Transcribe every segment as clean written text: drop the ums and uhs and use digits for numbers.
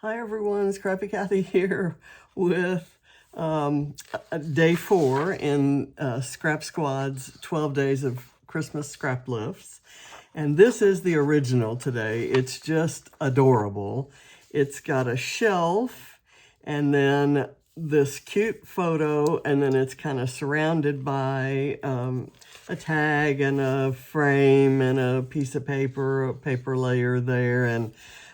Hi everyone, Scrappy Kathy here with day 4 in Scrap Squad's 12 Days of Christmas Scraplifts. And this is the original today. It's just adorable. It's got a shelf and then this cute photo, and then it's kind of surrounded by a tag and a frame and a piece of paper, a paper layer there, and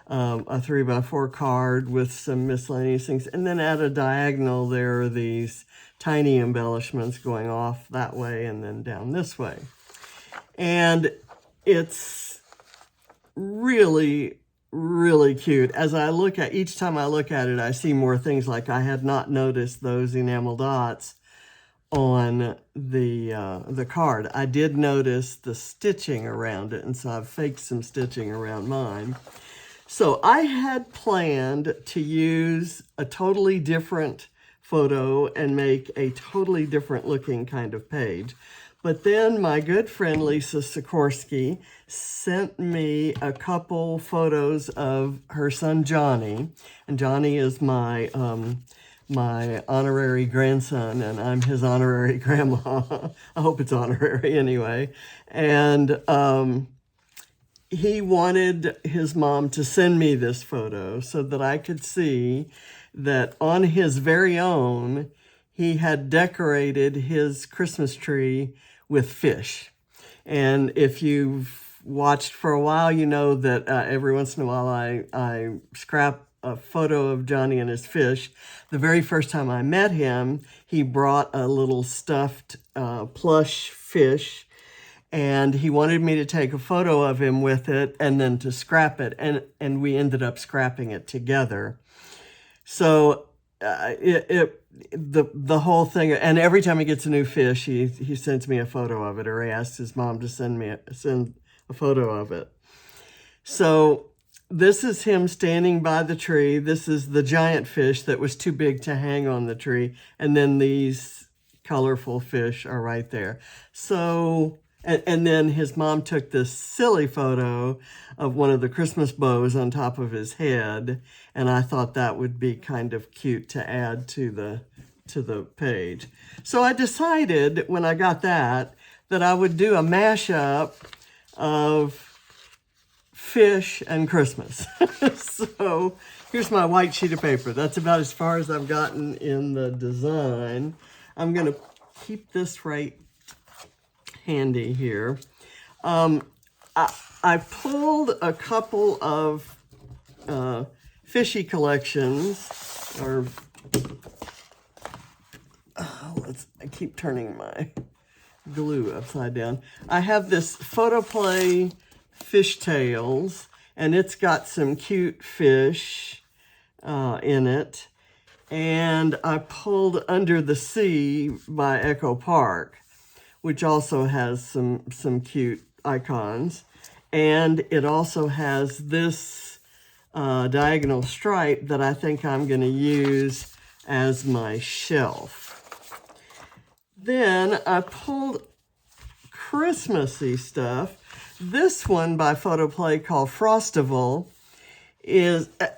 a 3x4 card with some miscellaneous things. And then at a diagonal, there are these tiny embellishments going off that way and then down this way. And it's really, really cute. As I look at, each time I look at it, I see more things. Like I had not noticed those enamel dots on the card. I did notice the stitching around it, and so I've faked some stitching around mine. So I had planned to use a totally different photo and make a totally different looking kind of page. But then my good friend Lisa Sikorsky sent me a couple photos of her son Johnny. And Johnny is my honorary grandson, and I'm his honorary grandma. I hope it's honorary anyway. And he wanted his mom to send me this photo so that I could see that on his very own, he had decorated his Christmas tree with fish. And if you've watched for a while, you know that every once in a while I scrap a photo of Johnny and his fish. The very first time I met him, he brought a little stuffed plush fish, and he wanted me to take a photo of him with it and then to scrap it. And we ended up scrapping it together. So the whole thing, and every time he gets a new fish, he sends me a photo of it, or he asks his mom to send a photo of it. So this is him standing by the tree. This is the giant fish that was too big to hang on the tree. And then these colorful fish are right there. So, and then his mom took this silly photo of one of the Christmas bows on top of his head. And I thought that would be kind of cute to add to the page. So I decided when I got that I would do a mashup of fish and Christmas. So here's my white sheet of paper. That's about as far as I've gotten in the design. I'm going to keep this right handy here. I pulled a couple of fishy collections, or I keep turning my glue upside down. I have this Photoplay Fishtails, and it's got some cute fish in it. And I pulled Under the Sea by Echo Park, which also has some cute icons. And it also has this diagonal stripe that I think I'm going to use as my shelf. Then I pulled Christmassy stuff. This one by Photoplay called Frostival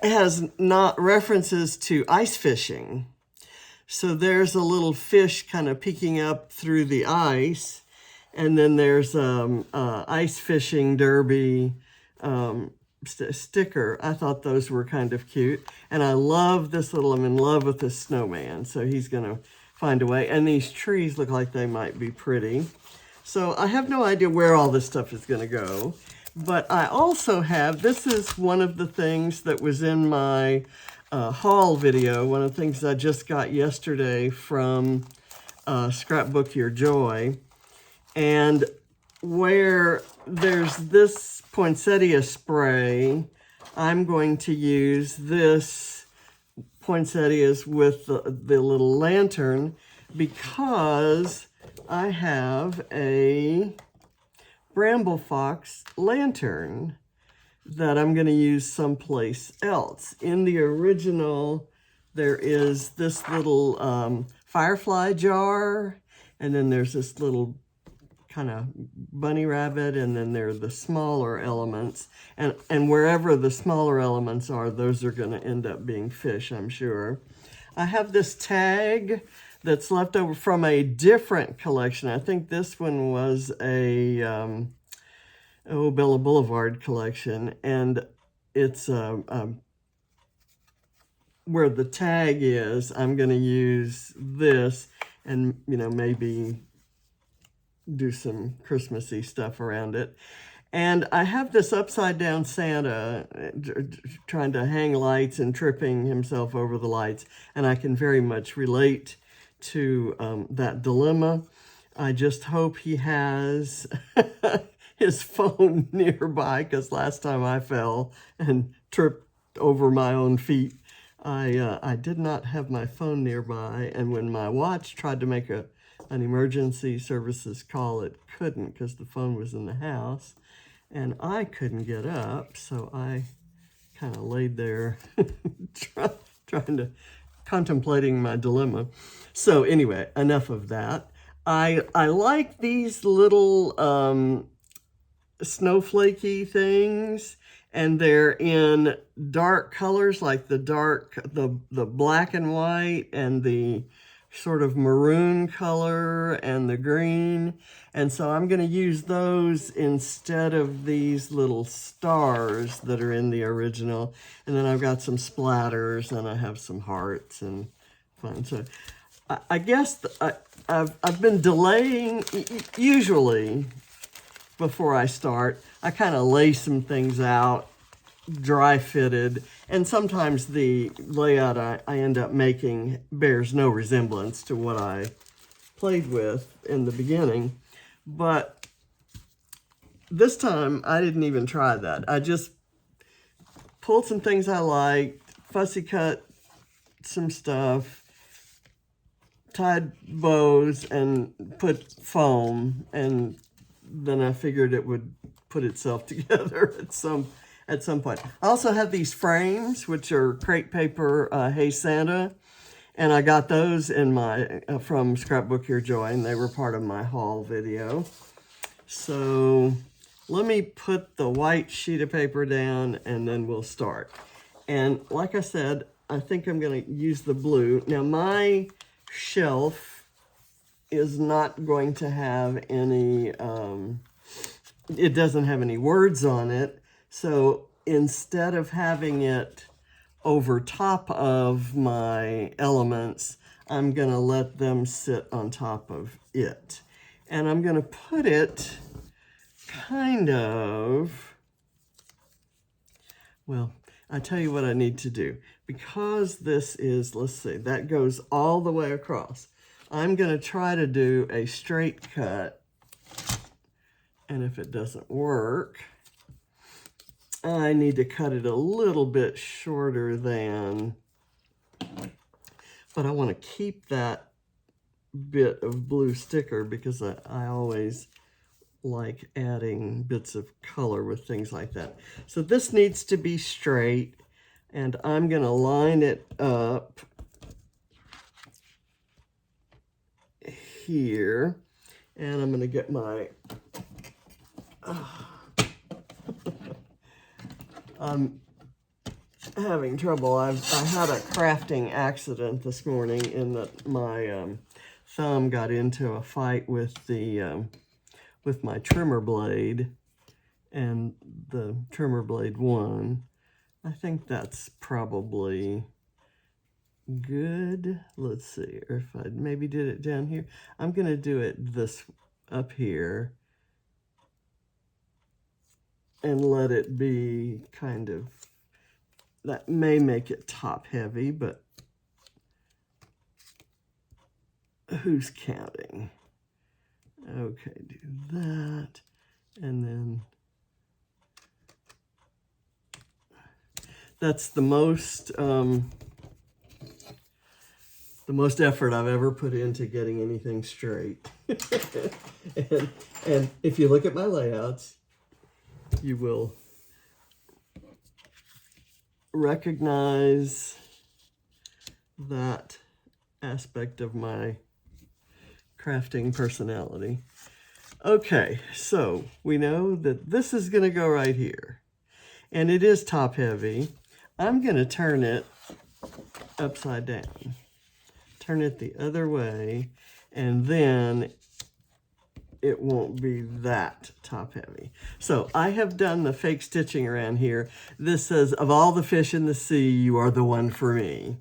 has not references to ice fishing. So there's a little fish kind of peeking up through the ice, and then there's ice fishing derby sticker. I thought those were kind of cute, and I love this I'm in love with this snowman, so he's gonna find a way. And these trees look like they might be pretty. So I have no idea where all this stuff is gonna go, but I also have, this is one of the things that was in my haul video, one of the things I just got yesterday from Scrapbook Your Joy. And where there's this poinsettia spray, I'm going to use this poinsettias with the little lantern, because I have a Bramble Fox lantern that I'm going to use someplace else. In the original, there is this little firefly jar, and then there's this little kind of bunny rabbit, and then there are the smaller elements. And wherever the smaller elements are, those are going to end up being fish, I'm sure. I have this tag that's left over from a different collection. I think this one was a Bella Boulevard collection, and it's where the tag is, I'm going to use this and, you know, maybe do some Christmassy stuff around it. And I have this upside down Santa trying to hang lights and tripping himself over the lights. And I can very much relate to that dilemma. I just hope he has his phone nearby, because last time I fell and tripped over my own feet, I did not have my phone nearby. And when my watch tried to make an emergency services call, it couldn't because the phone was in the house. And I couldn't get up, so I kind of laid there trying to, contemplating my dilemma. So anyway, enough of that. I like these little snowflakey things, and they're in dark colors, like the black and white and the sort of maroon color and the green. And so I'm going to use those instead of these little stars that are in the original. And then I've got some splatters, and I have some hearts and fun. So I guess I've been delaying. Usually before I start, I kind of lay some things out, dry fitted, and sometimes the layout I end up making bears no resemblance to what I played with in the beginning. But this time I didn't even try that. I just pulled some things I liked, fussy cut some stuff, tied bows, and put foam, and then I figured it would put itself together at some point. I also have these frames, which are crepe paper Hey Santa, and I got those in my from Scrapbook Your Joy, and they were part of my haul video. So let me put the white sheet of paper down, and then we'll start. And like I said, I think I'm going to use the blue. Now my shelf is not going to have any, it doesn't have any words on it. So instead of having it over top of my elements, I'm going to let them sit on top of it. And I'm going to put it kind of, well, I tell you what I need to do. Because this is, let's see, that goes all the way across. I'm going to try to do a straight cut. And if it doesn't work, I need to cut it a little bit shorter than, but I want to keep that bit of blue sticker because I always like adding bits of color with things like that. So this needs to be straight, and I'm going to line it up here, and I'm going to get my I'm having trouble. I had a crafting accident this morning in that my thumb got into a fight with the with my trimmer blade, and the trimmer blade won. I think that's probably good. Let's see, or if I maybe did it down here. I'm going to do it this up here and let it be kind of, that may make it top heavy, but who's counting? Okay, do that, and then that's the most effort I've ever put into getting anything straight. and if you look at my layouts, you will recognize that aspect of my crafting personality. Okay, so we know that this is going to go right here. And it is top heavy. I'm going to turn it upside down. Turn it the other way, and then it won't be that top heavy. So I have done the fake stitching around here. This says, of all the fish in the sea, you are the one for me.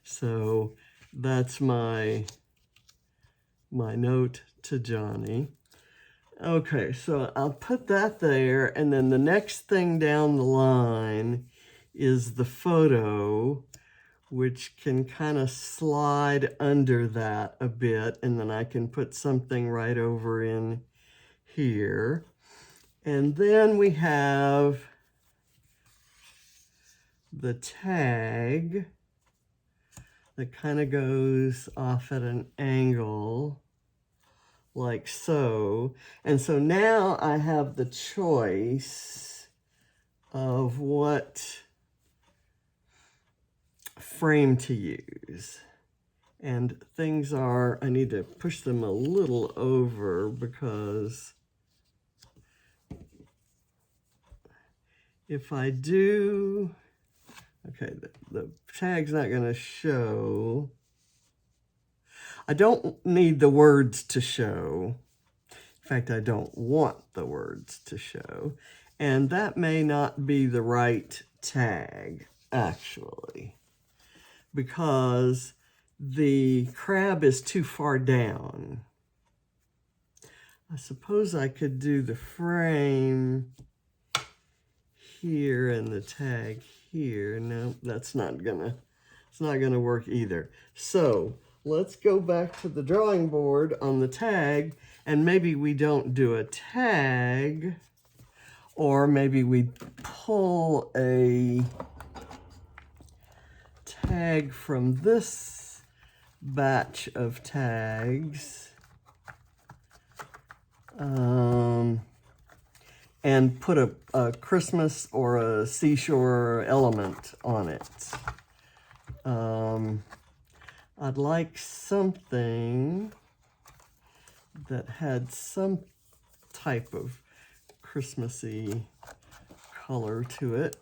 So that's my note to Johnny. Okay, so I'll put that there, and then the next thing down the line is the photo, which can kind of slide under that a bit, and then I can put something right over in here. And then we have the tag that kind of goes off at an angle, like so. And so now I have the choice of what frame to use. And things are, I need to push them a little over because if I do, okay, the tag's not going to show. I don't need the words to show. In fact, I don't want the words to show. And that may not be the right tag, actually, because the crab is too far down. I suppose I could do the frame here and the tag here. No, that's not gonna, it's not gonna work either. So let's go back to the drawing board on the tag, and maybe we don't do a tag, or maybe we pull a tag from this batch of tags and put a Christmas or a seashore element on it. I'd like something that had some type of Christmassy color to it.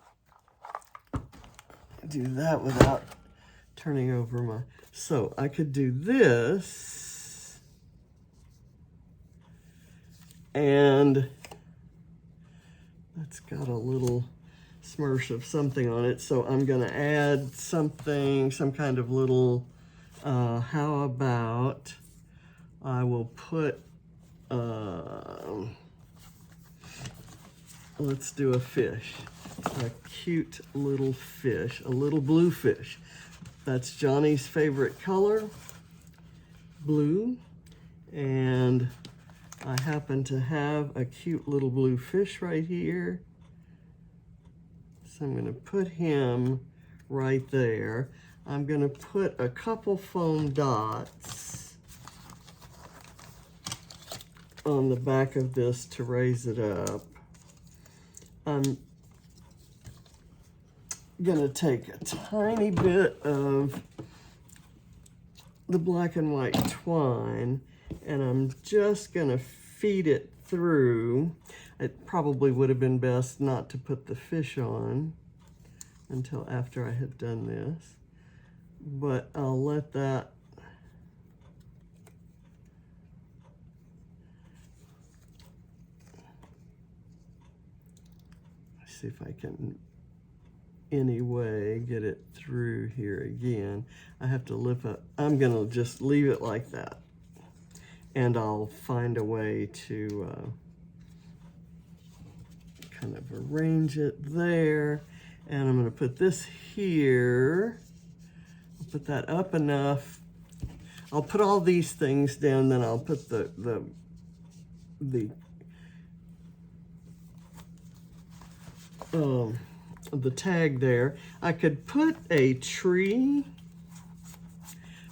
Do that without turning over my, so I could do this, and that's got a little smirch of something on it, so I'm gonna add something, some kind of little, how about I will put, let's do a fish. A cute little fish, a little blue fish. That's Johnny's favorite color, blue. And I happen to have a cute little blue fish right here. So I'm gonna put him right there. I'm gonna put a couple foam dots on the back of this to raise it up. I'm gonna take a tiny bit of the black and white twine, and I'm just gonna feed it through. It probably would have been best not to put the fish on until after I had done this, but I'll let that see if I can anyway get it through here again. I have to lift up. I'm gonna just leave it like that, and I'll find a way to kind of arrange it there. And I'm gonna put this here. I'll put that up enough. I'll put all these things down, then I'll put the tag there. I could put a tree,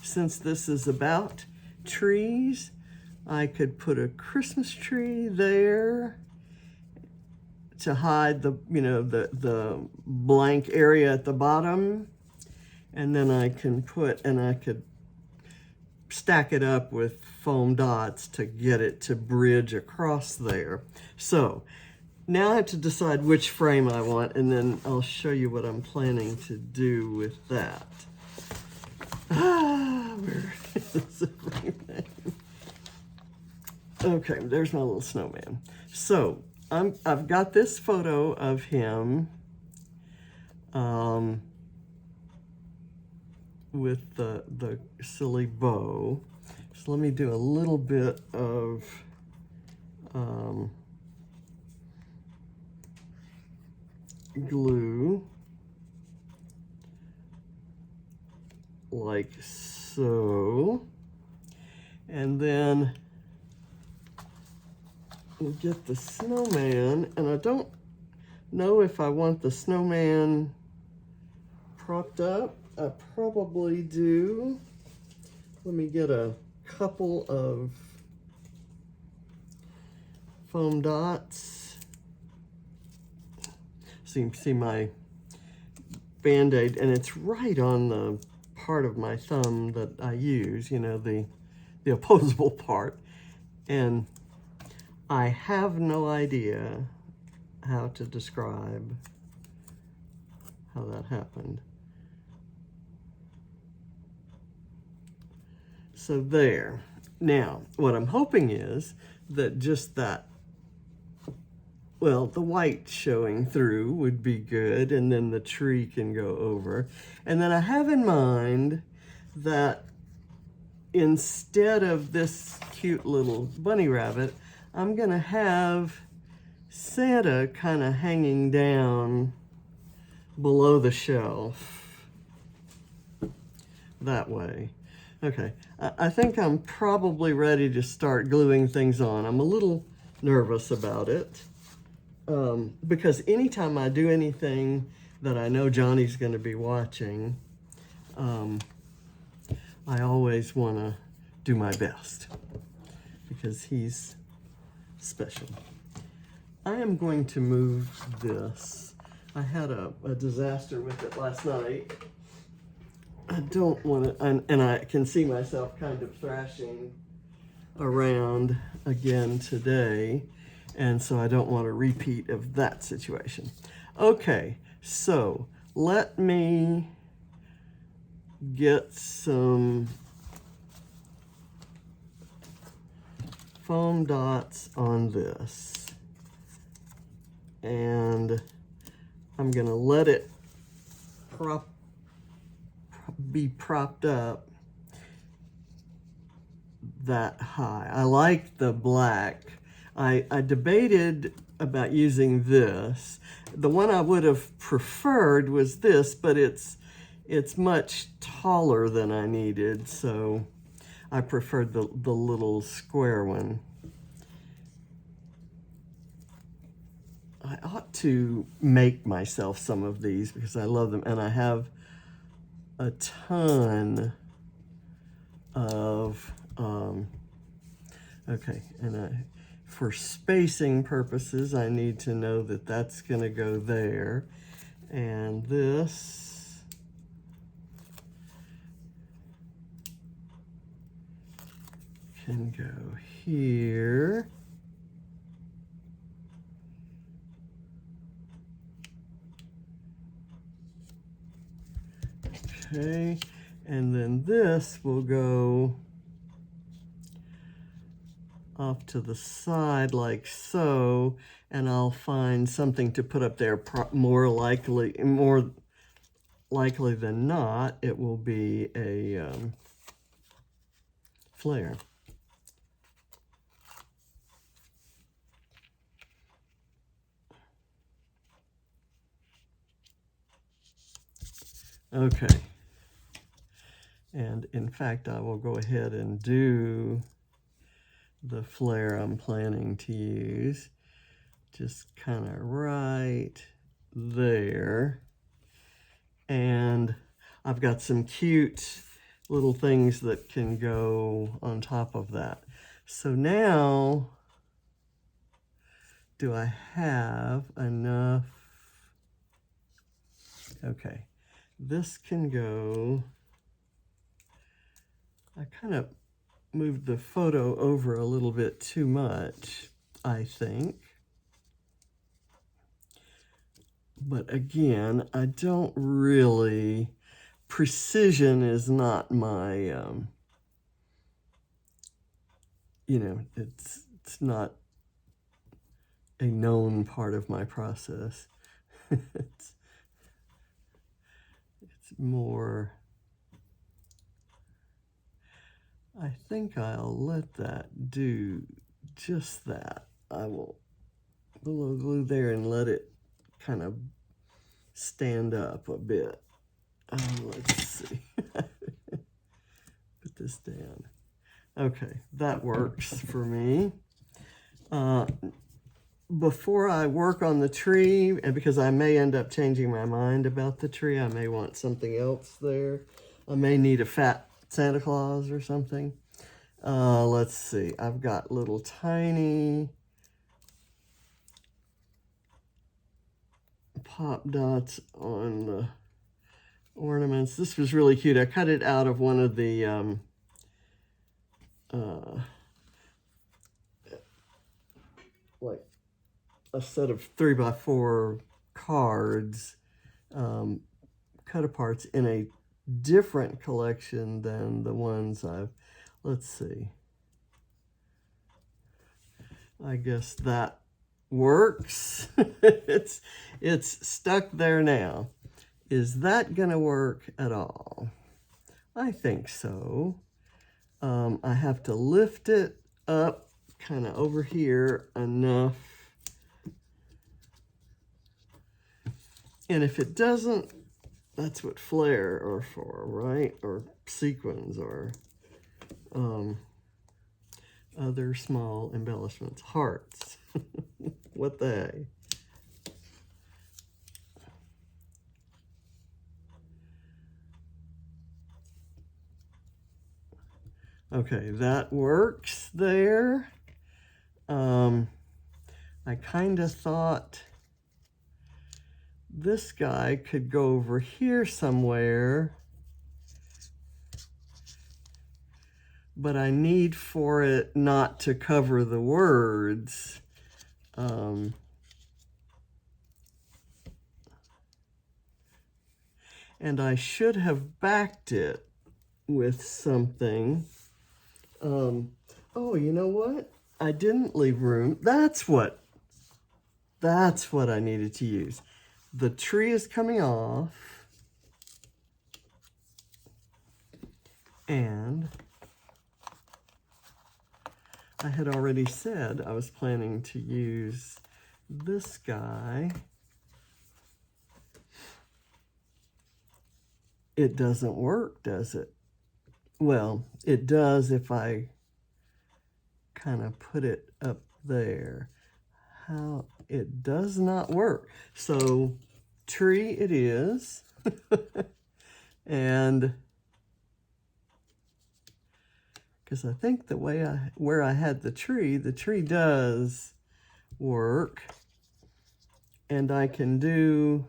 since this is about trees. I could put a Christmas tree there to hide the, you know, the blank area at the bottom. And then I can put, and I could stack it up with foam dots to get it to bridge across there. So now I have to decide which frame I want, and then I'll show you what I'm planning to do with that. Where is the frame? Okay, there's my little snowman. So I've got this photo of him with the silly bow. So let me do a little bit of glue, like so, and then we'll get the snowman, and I don't know if I want the snowman propped up. I probably do. Let me get a couple of foam dots. So you can see my Band-Aid, and it's right on the part of my thumb that I use, you know, the opposable part. And I have no idea how to describe how that happened. So there. Now, what I'm hoping is that just that, well, the white showing through would be good, and then the tree can go over. And then I have in mind that instead of this cute little bunny rabbit, I'm gonna have Santa kind of hanging down below the shelf that way. Okay, I think I'm probably ready to start gluing things on. I'm a little nervous about it because anytime I do anything that I know Johnny's going to be watching, I always want to do my best because he's special. I am going to move this. I had a disaster with it last night. I don't want to, and I can see myself kind of thrashing around again today, and so I don't want a repeat of that situation. Okay, so let me get some foam dots on this, and I'm gonna let it be propped up that high. I like the black. I debated about using this. The one I would have preferred was this, but it's much taller than I needed, so I preferred the little square one. I ought to make myself some of these because I love them, and I have a ton of, okay, and for spacing purposes, I need to know that that's gonna go there, and this can go here. Okay, and then this will go off to the side like so, and I'll find something to put up there. More likely than not, it will be a flare. Okay. And in fact, I will go ahead and do the flare I'm planning to use. Just kind of right there. And I've got some cute little things that can go on top of that. So now, do I have enough? Okay, this can go. I kind of moved the photo over a little bit too much, I think. But again, I don't really, precision is not my, you know, it's not a known part of my process. it's more, I think I'll let that do just that. I will put a little glue there and let it kind of stand up a bit. Let's see. Put this down. Okay, that works for me. Before I work on the tree, and because I may end up changing my mind about the tree, I may want something else there. I may need a fat Santa Claus or something. Let's see. I've got little tiny pop dots on the ornaments. This was really cute. I cut it out of one of the like a set of 3x4 cards, cut aparts in a different collection than the ones I've, let's see. I guess that works. it's stuck there now. Is that gonna work at all? I think so. I have to lift it up kind of over here enough. And if it doesn't, that's what flare are for, right? Or sequins or other small embellishments. Hearts. What the heck? Okay, that works there. I kind of thought this guy could go over here somewhere, but I need for it not to cover the words. And I should have backed it with something. Oh, you know what? I didn't leave room. That's what I needed to use. The tree is coming off, and I had already said I was planning to use this guy. It doesn't work, does it? Well, it does if I kind of put it up there. How it does not work. So tree it is. And because I think the way where I had the tree does work. And I can do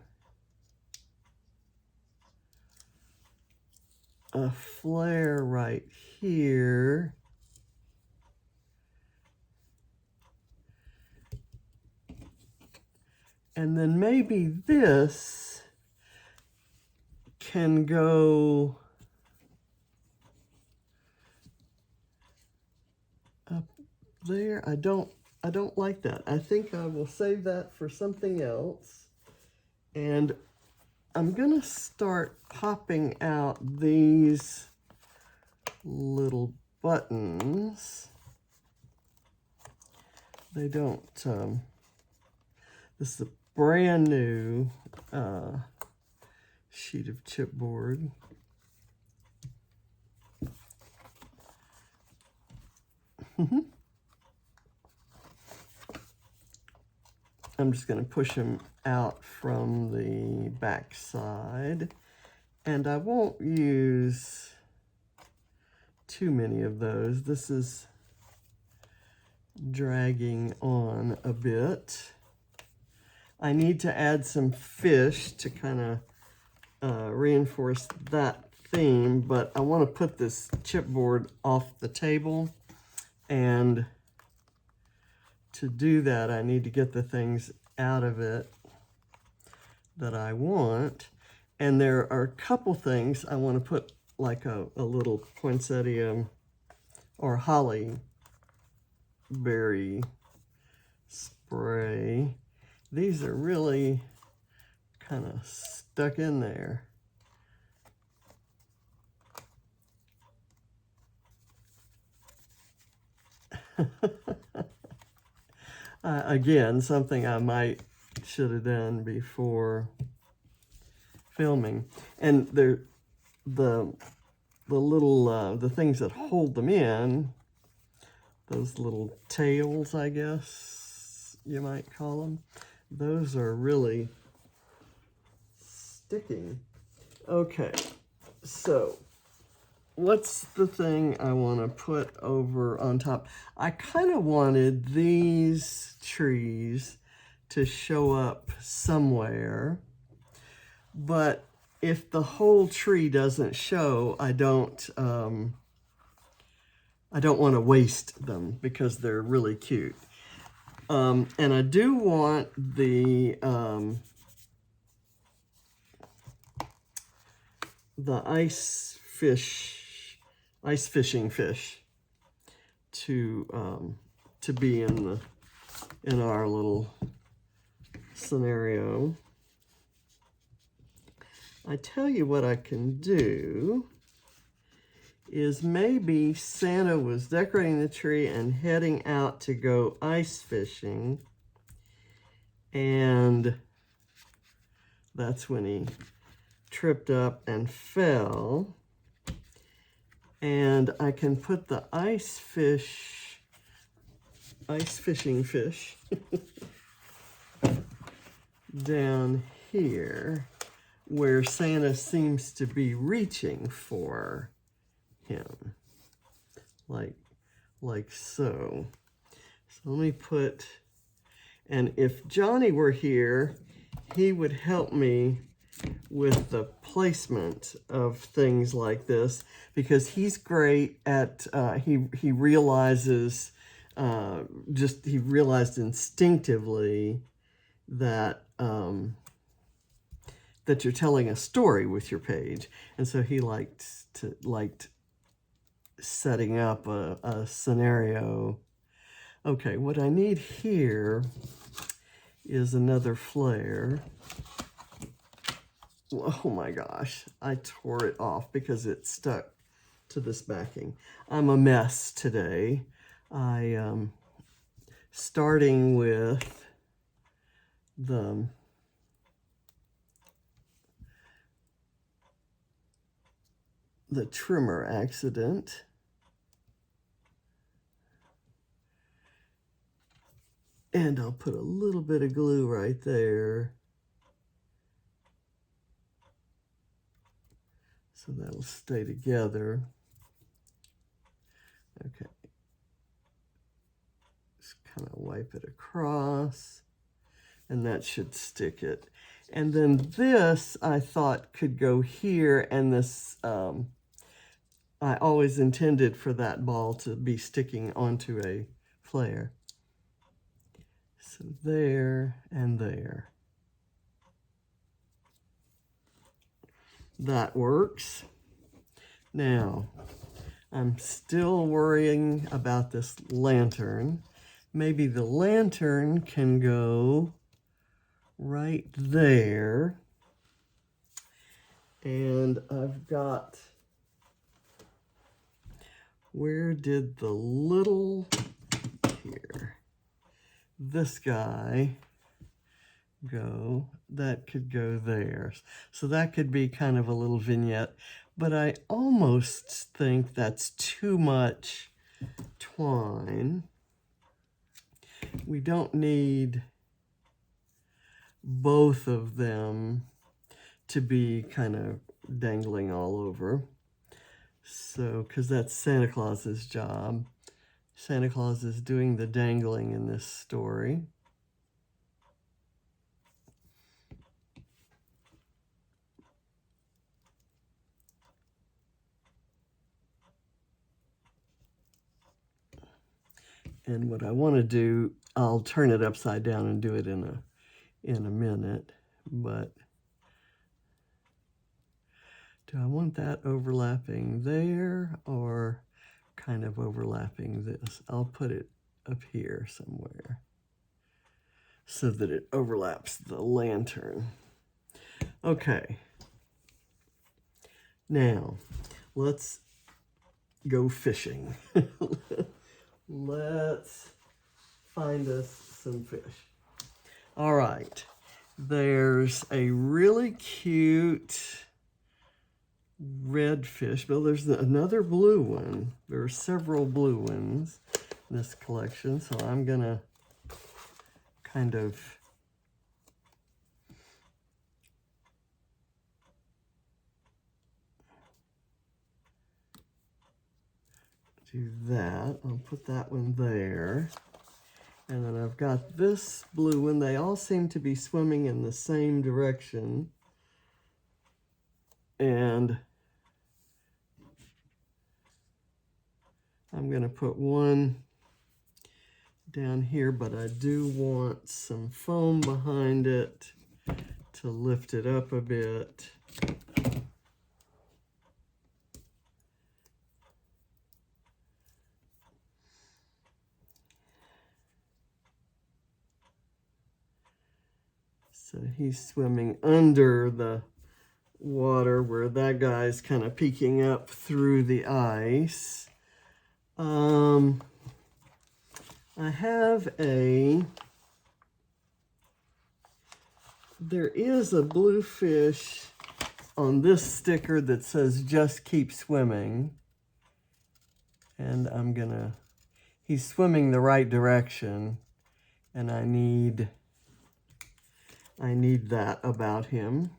a flare right here. And then maybe this can go up there. I don't like that. I think I will save that for something else. And I'm gonna start popping out these little buttons. They don't, this is a brand new sheet of chipboard. I'm just going to push them out from the back side, and I won't use too many of those. This is dragging on a bit. I need to add some fish to kind of reinforce that theme, but I want to put this chipboard off the table, and to do that I need to get the things out of it that I want. And there are a couple things I want to put, like a little poinsettia or holly berry spray. These are really kind of stuck in there. Again, something I might should have done before filming. And the little the things that hold them in, those little tails, I guess you might call them, those are really sticking. Okay, so what's the thing I want to put over on top? I kind of wanted these trees to show up somewhere, but if the whole tree doesn't show, I don't want to waste them because they're really cute. And I do want the ice fishing fish to be in our little scenario. I tell you what I can do is maybe Santa was decorating the tree and heading out to go ice fishing, and that's when he tripped up and fell. And I can put the ice fishing fish down here where Santa seems to be reaching for him, like so. So let me put, and if Johnny were here, he would help me with the placement of things like this, because he's great at, he realizes, he realized instinctively that, that you're telling a story with your page. And so he liked setting up a scenario. Okay, what I need here is another flare. Oh my gosh, I tore it off because it stuck to this backing. I'm a mess today. Starting with the trimmer accident. And I'll put a little bit of glue right there. So that'll stay together. Okay. Just kind of wipe it across, and that should stick it. And then this, I thought, could go here, and this, I always intended for that ball to be sticking onto a flare. So there and there. That works. Now, I'm still worrying about this lantern. Maybe the lantern can go right there. And I've got, where did the little, here, this guy go? That could go there. So that could be kind of a little vignette, but I almost think that's too much twine. We don't need both of them to be kind of dangling all over. So, because that's Santa Claus's job. Santa Claus is doing the dangling in this story. And what I want to do, I'll turn it upside down and do it in a minute, but do I want that overlapping there or kind of overlapping this? I'll put it up here somewhere so that it overlaps the lantern. Okay. Now, let's go fishing. Let's find us some fish. All right. There's a really cute red fish. Well, there's another blue one. There are several blue ones in this collection, so I'm gonna kind of do that. I'll put that one there. And then I've got this blue one. They all seem to be swimming in the same direction. And I'm gonna put one down here, but I do want some foam behind it to lift it up a bit. So he's swimming under the water where that guy's kind of peeking up through the ice. I have there is a blue fish on this sticker that says just keep swimming. And he's swimming the right direction, and I need that about him.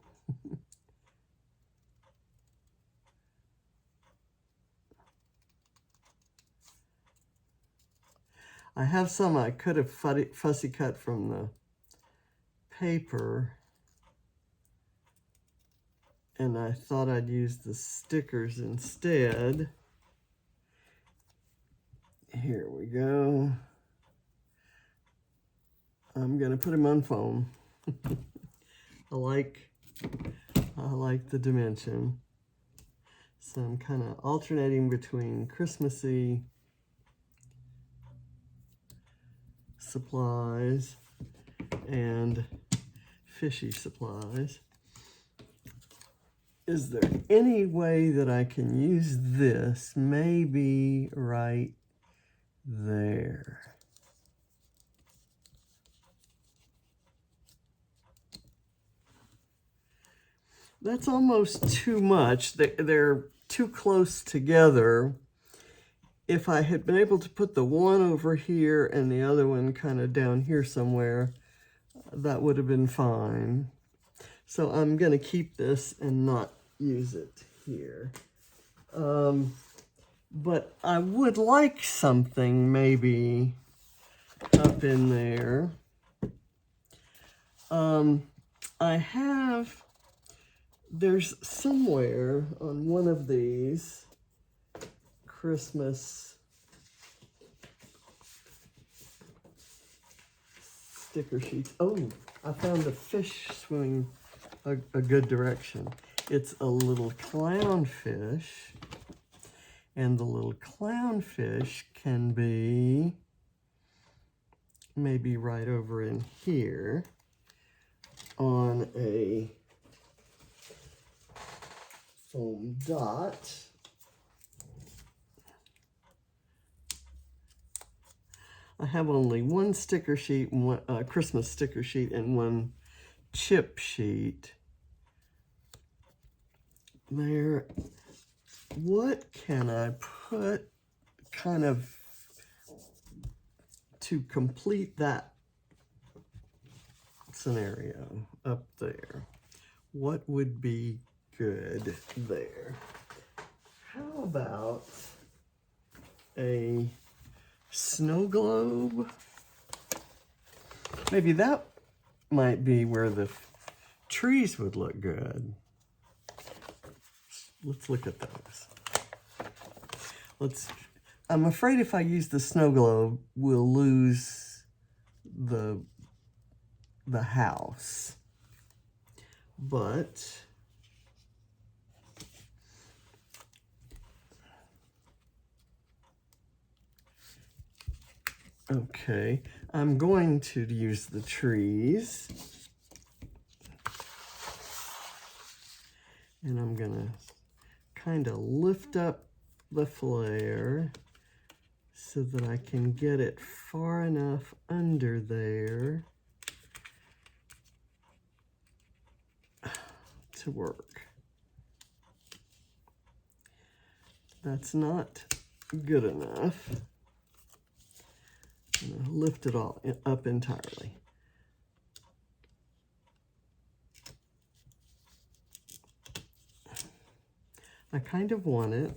I have some I could have fussy cut from the paper, and I thought I'd use the stickers instead. Here we go. I'm gonna put him on foam. I like the dimension. So I'm kind of alternating between Christmassy supplies and fishy supplies. Is there any way that I can use this maybe right there? That's almost too much. They're too close together. If I had been able to put the one over here and the other one kind of down here somewhere, that would have been fine. So I'm going to keep this and not use it here. But I would like something maybe up in there. There's somewhere on one of these Christmas sticker sheets. Oh, I found a fish swimming a good direction. It's a little clownfish, and the little clownfish can be maybe right over in here on a foam dot. I have only one sticker sheet, and one Christmas sticker sheet, and one chip sheet. There. What can I put kind of to complete that scenario up there? What would be good there? How about a snow globe? Maybe that might be where the trees would look good. Let's look at those. Let's I'm afraid if I use the snow globe, we'll lose the house. But okay, I'm going to use the trees. And I'm gonna kind of lift up the flare so that I can get it far enough under there to work. That's not good enough. I'm gonna lift it all up entirely. I kind of want it.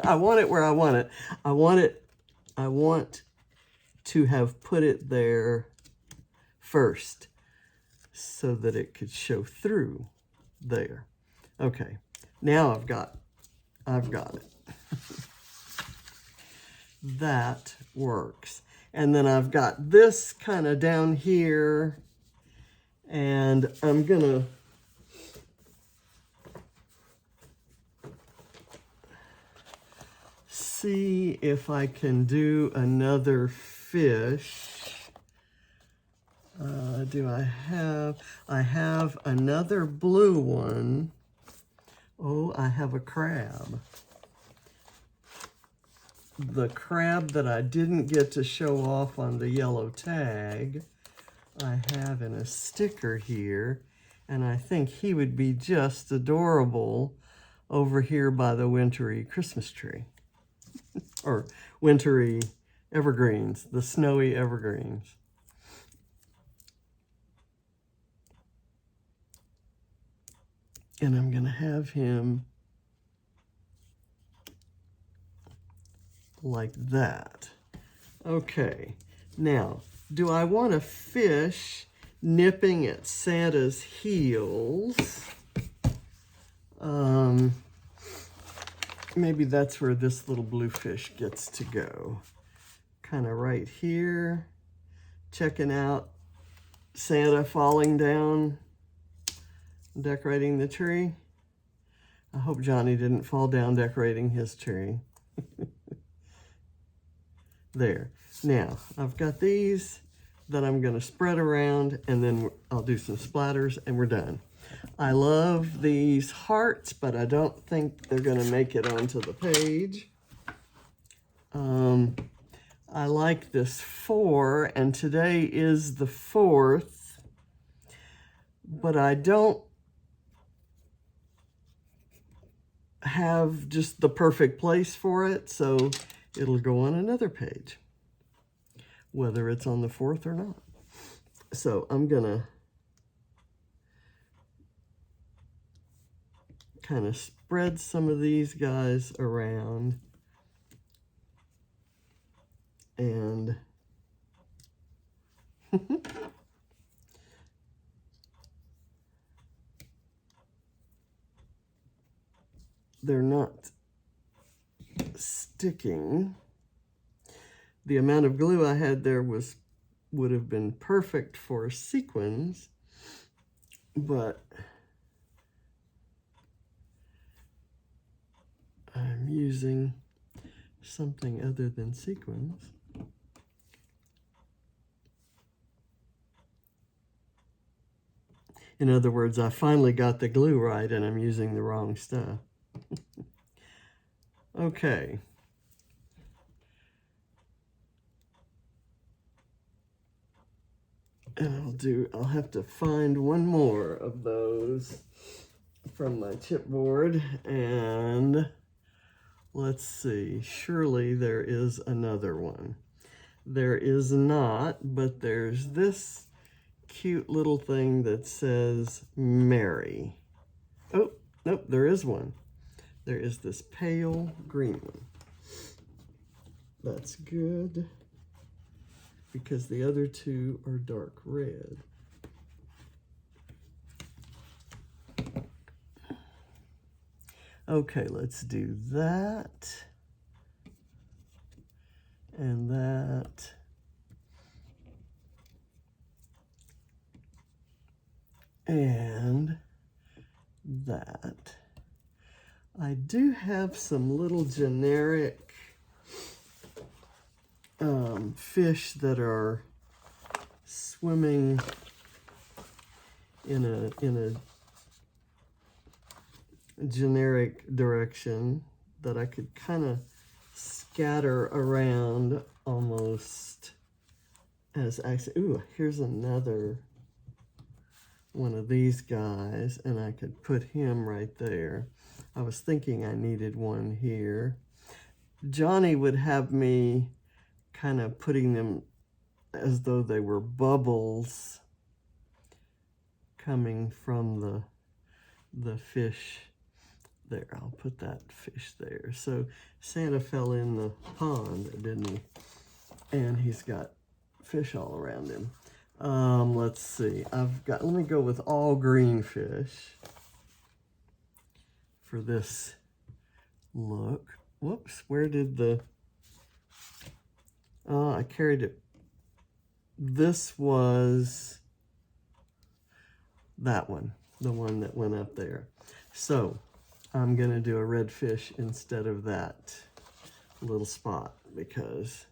I want it where I want it. I want to have put it there first so that it could show through there. Okay, now I've got it. That works. And then I've got this kind of down here, and I'm gonna see if I can do another fish. I have another blue one. Oh, I have a crab. The crab that I didn't get to show off on the yellow tag, I have in a sticker here, and I think he would be just adorable over here by the wintry Christmas tree. Or wintry evergreens, the snowy evergreens. And I'm going to have him like that. Okay, now, do I want a fish nipping at Santa's heels? Maybe that's where this little blue fish gets to go. Kind of right here, checking out Santa falling down, decorating the tree. I hope Johnny didn't fall down decorating his tree. There. Now, I've got these that I'm going to spread around, and then I'll do some splatters, and we're done. I love these hearts, but I don't think they're going to make it onto the page. I like this 4, and today is the 4th, but I don't have just the perfect place for it, so it'll go on another page, whether it's on the 4th or not. So I'm gonna kind of spread some of these guys around, and they're not sticking. The amount of glue I had there would have been perfect for sequins, but I'm using something other than sequins. In other words, I finally got the glue right and I'm using the wrong stuff. Okay. And I'll have to find one more of those from my chipboard, and let's see, surely there is another one. There is not, but there's this cute little thing that says Mary. Oh, nope, there is one. There is this pale green one. That's good, because the other two are dark red. Okay, let's do that. and that. And that. I do have some little generic fish that are swimming in a generic direction that I could kind of scatter around almost as actually. Ooh, here's another one of these guys, and I could put him right there. I was thinking I needed one here. Johnny would have me kind of putting them as though they were bubbles coming from the fish there. I'll put that fish there. So Santa fell in the pond, didn't he? And he's got fish all around him. Let's see. Let me go with all green fish for this look. Whoops, where did I carried it. This was that one, the one that went up there. So I'm going to do a red fish instead of that little spot because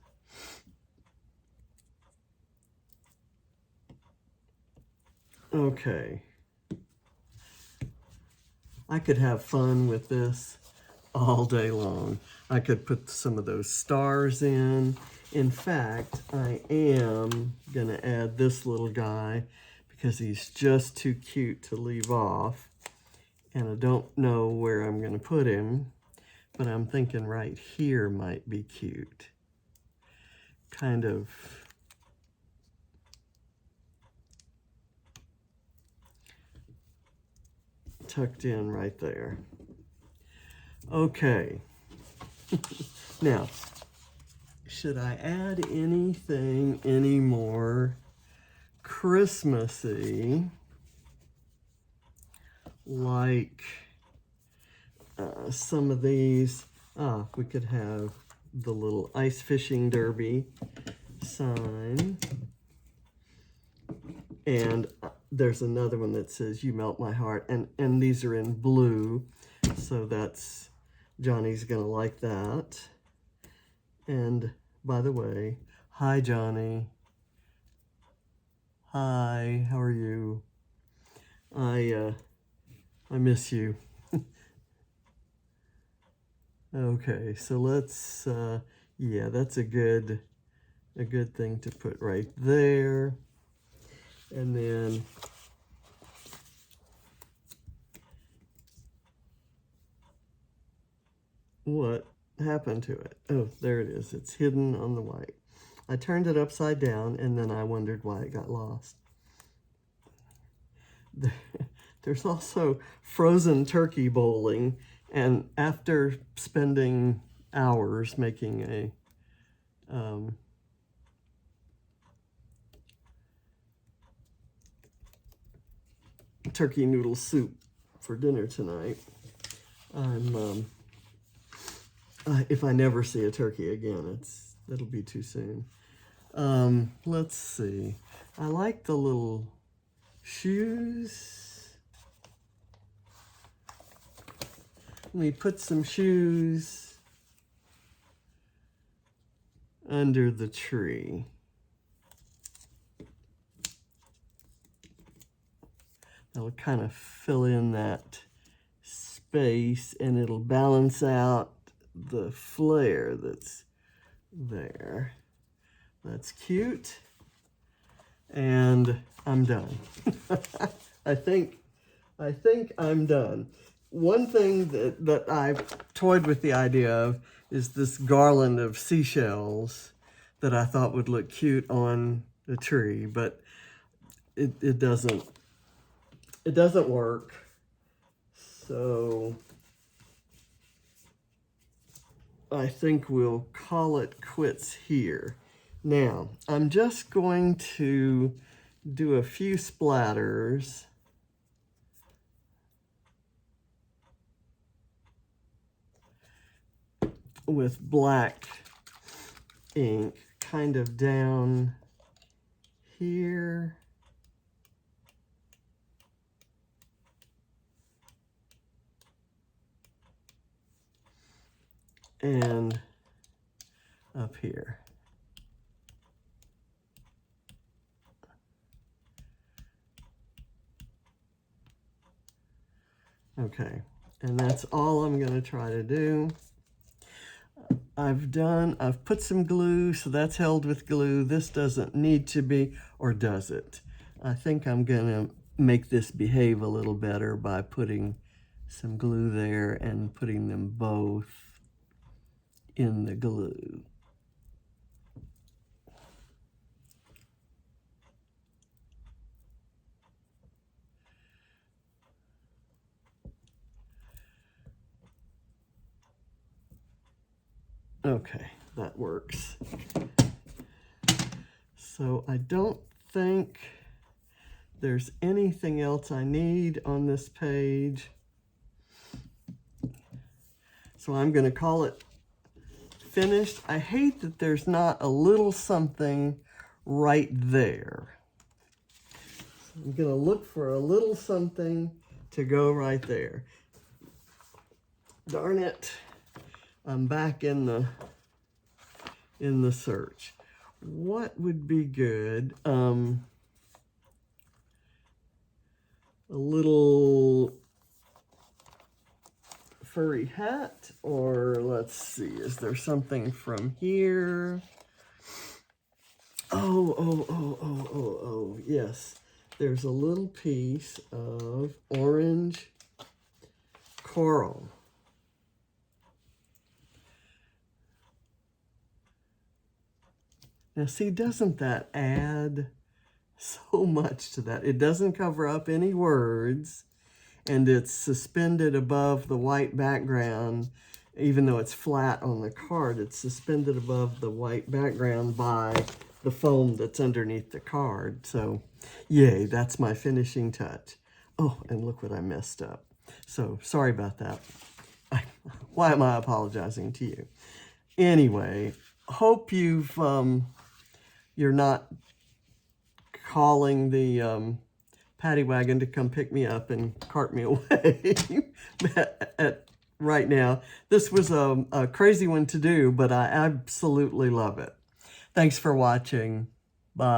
okay. I could have fun with this all day long. I could put some of those stars in. In fact, I am going to add this little guy because he's just too cute to leave off. And I don't know where I'm going to put him, but I'm thinking right here might be cute. Kind of tucked in right there. Okay. Now, should I add anything any more Christmassy, like some of these? We could have the little ice fishing derby sign. And there's another one that says, "You melt my heart." And these are in blue. So that's, Johnny's going to like that. And by the way, hi, Johnny. Hi, how are you? I miss you. Okay, so let's, yeah, that's a good thing to put right there. And then what happened to it? Oh, there it is. It's hidden on the white. I turned it upside down, and then I wondered why it got lost. There's also frozen turkey bowling, and after spending hours making a turkey noodle soup for dinner tonight, I'm if I never see a turkey again, it'll be too soon. Let's see. I like the little shoes. Let me put some shoes under the tree. That'll kind of fill in that space, and it'll balance out the flare that's there. That's cute. And I'm done. I think I'm done. One thing that I've toyed with the idea of is this garland of seashells that I thought would look cute on the tree, but it doesn't work. So I think we'll call it quits here. Now, I'm just going to do a few splatters with black ink kind of down here. And up here. Okay, and that's all I'm going to try to do. I've put some glue, so that's held with glue. This doesn't need to be, or does it? I think I'm going to make this behave a little better by putting some glue there and putting them both in the glue. Okay, that works. So I don't think there's anything else I need on this page. So I'm going to call it finished. I hate that there's not a little something right there. So I'm going to look for a little something to go right there. Darn it. I'm back in the search. What would be good? A little furry hat, or let's see, is there something from here? Oh, yes. There's a little piece of orange coral. Now see, doesn't that add so much to that? It doesn't cover up any words, and it's suspended above the white background. Even though it's flat on the card, it's suspended above the white background by the foam that's underneath the card. So, yay, that's my finishing touch. Oh, and look what I messed up. So, sorry about that. Why am I apologizing to you? Anyway, hope you've... you're not calling the paddy wagon to come pick me up and cart me away right now. This was a crazy one to do, but I absolutely love it. Thanks for watching.